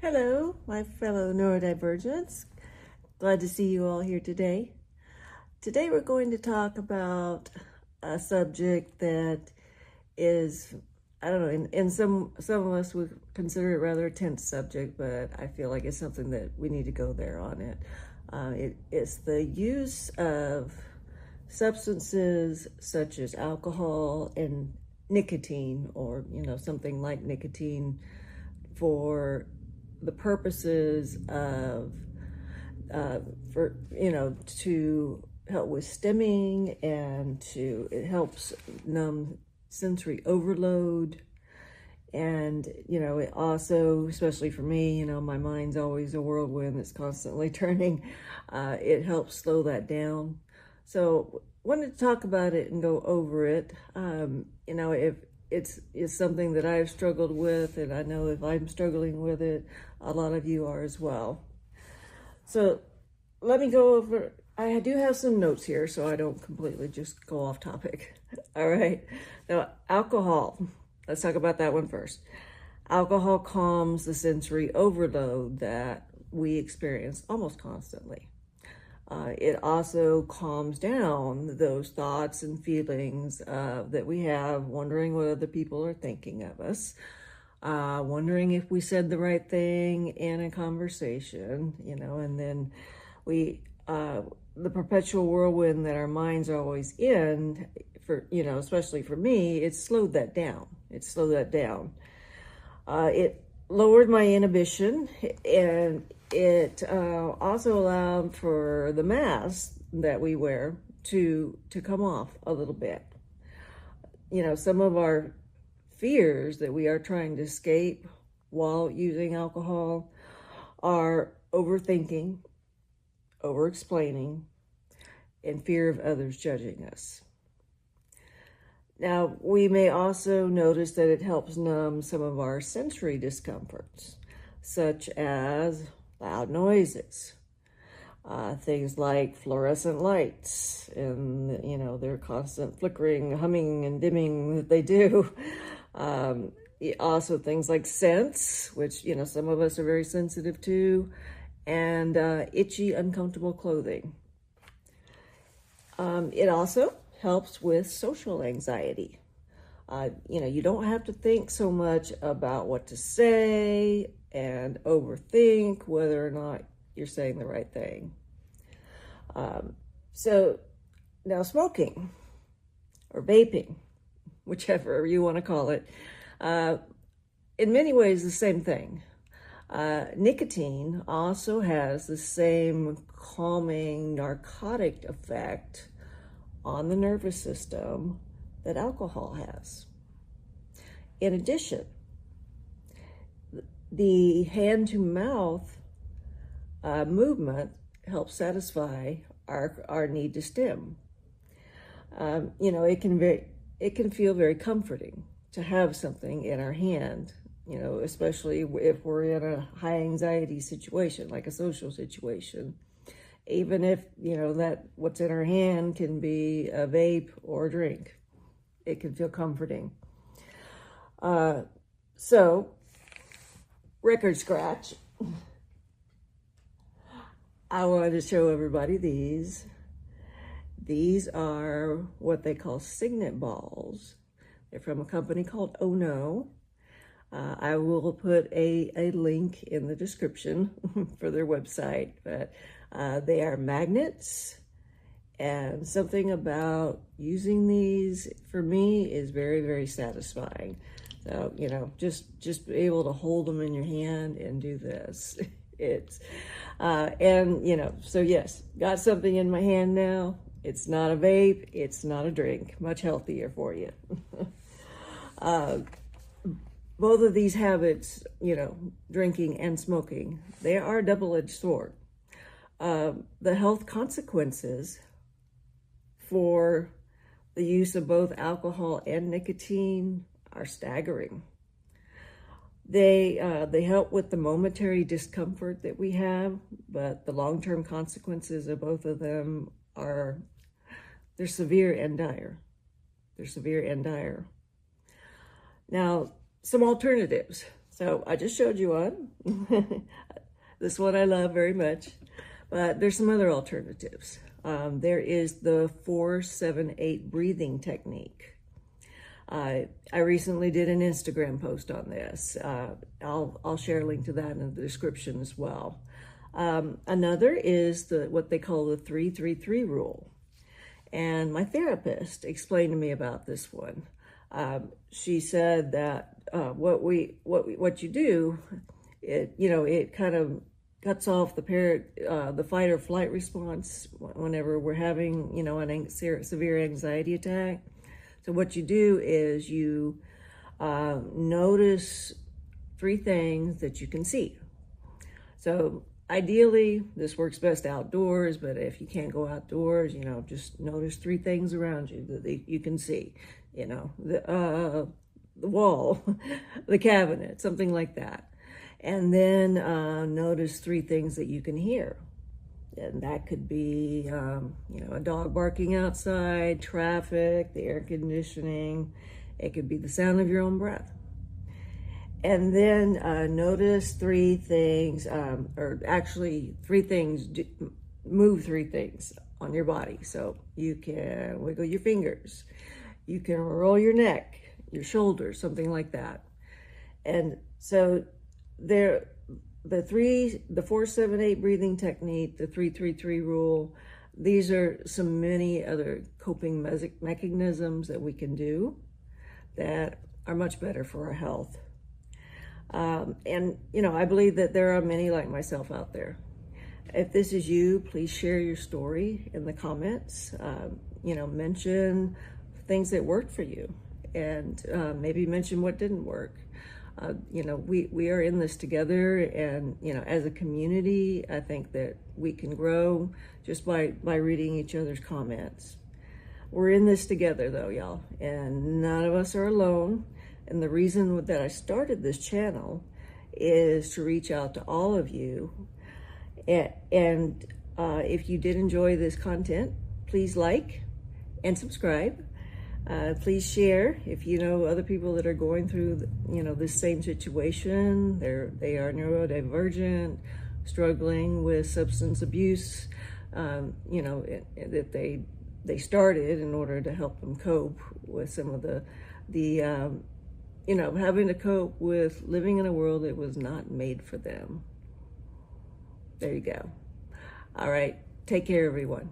Hello, my fellow neurodivergents. Glad to see you all here today. Today we're going to talk about a subject that is, I don't know, in some of us would consider it rather a tense subject, but I feel like it's something that we need to go there on it. It's the use of substances such as alcohol and nicotine, or something like nicotine, for the purposes of to help with stimming, and it helps numb sensory overload. And it also, especially for me, my mind's always a whirlwind that's constantly turning. It helps slow that down. So wanted to talk about it and go over it. If it's something that I've struggled with, and I know if I'm struggling with it, a lot of you are as well. So let me go over, I do have some notes here so I don't completely just go off topic. All right, now alcohol, let's talk about that one first. Alcohol calms the sensory overload that we experience almost constantly. It also calms down those thoughts and feelings that we have, wondering what other people are thinking of us, wondering if we said the right thing in a conversation, and then the perpetual whirlwind that our minds are always in, especially for me, it slowed that down. It lowered my inhibition, and it also allowed for the mask that we wear to come off a little bit. Some of our fears that we are trying to escape while using alcohol are overthinking, over-explaining, and fear of others judging us. Now, we may also notice that it helps numb some of our sensory discomforts, such as loud noises, things like fluorescent lights and, their constant flickering, humming, and dimming that they do. Also things like scents, which, some of us are very sensitive to, and itchy, uncomfortable clothing. It also helps with social anxiety. You don't have to think so much about what to say and overthink whether or not you're saying the right thing. So now smoking or vaping, whichever you want to call it, in many ways the same thing. Nicotine also has the same calming narcotic effect on the nervous system that alcohol has. In addition, the hand-to-mouth movement helps satisfy our need to stim. It can feel very comforting to have something in our hand, especially if we're in a high anxiety situation, like a social situation. Even if, that what's in our hand can be a vape or a drink, it can feel comforting. So, record scratch. I wanted to show everybody these. These are what they call signet balls. They're from a company called Oh No. I will put a link in the description for their website, but they are magnets, and something about using these for me is very, very satisfying. So, just be able to hold them in your hand and do this. So yes, got something in my hand now. It's not a vape, it's not a drink, much healthier for you. Both of these habits, drinking and smoking, they are a double-edged sword. The health consequences for the use of both alcohol and nicotine are staggering. They help with the momentary discomfort that we have, but the long-term consequences of both of them they're severe and dire. They're severe and dire. Now, some alternatives. So I just showed you one. This one I love very much, but there's some other alternatives. There is the 4-7-8 breathing technique. I recently did an Instagram post on this. I'll share a link to that in the description as well. Another is what they call the 3-3-3 rule. And my therapist explained to me about this one. She said that what you do, it kind of cuts off the fight or flight response whenever we're having, an severe anxiety attack. So what you do is you notice 3 things that you can see. So ideally, this works best outdoors, but if you can't go outdoors, just notice 3 things around you that you can see. The wall, the cabinet, something like that. And then notice 3 things that you can hear. And that could be, a dog barking outside, traffic, the air conditioning. It could be the sound of your own breath. And then notice 3 things, or actually 3 things, move 3 things on your body. So you can wiggle your fingers, you can roll your neck, your shoulders, something like that. And so the 4-7-8 breathing technique, the 3-3-3 rule, these are many other coping mechanisms that we can do that are much better for our health. And I believe that there are many like myself out there. If this is you, please share your story in the comments. Mention things that worked for you, and maybe mention what didn't work. We are in this together, and as a community, I think that we can grow just by reading each other's comments. We're in this together though, y'all, and none of us are alone. And the reason that I started this channel is to reach out to all of you. And if you did enjoy this content, please like and subscribe. Please share if you know other people that are going through, this same situation. They are neurodivergent, struggling with substance abuse, that they started in order to help them cope with some of the having to cope with living in a world that was not made for them. There you go. All right. Take care, everyone.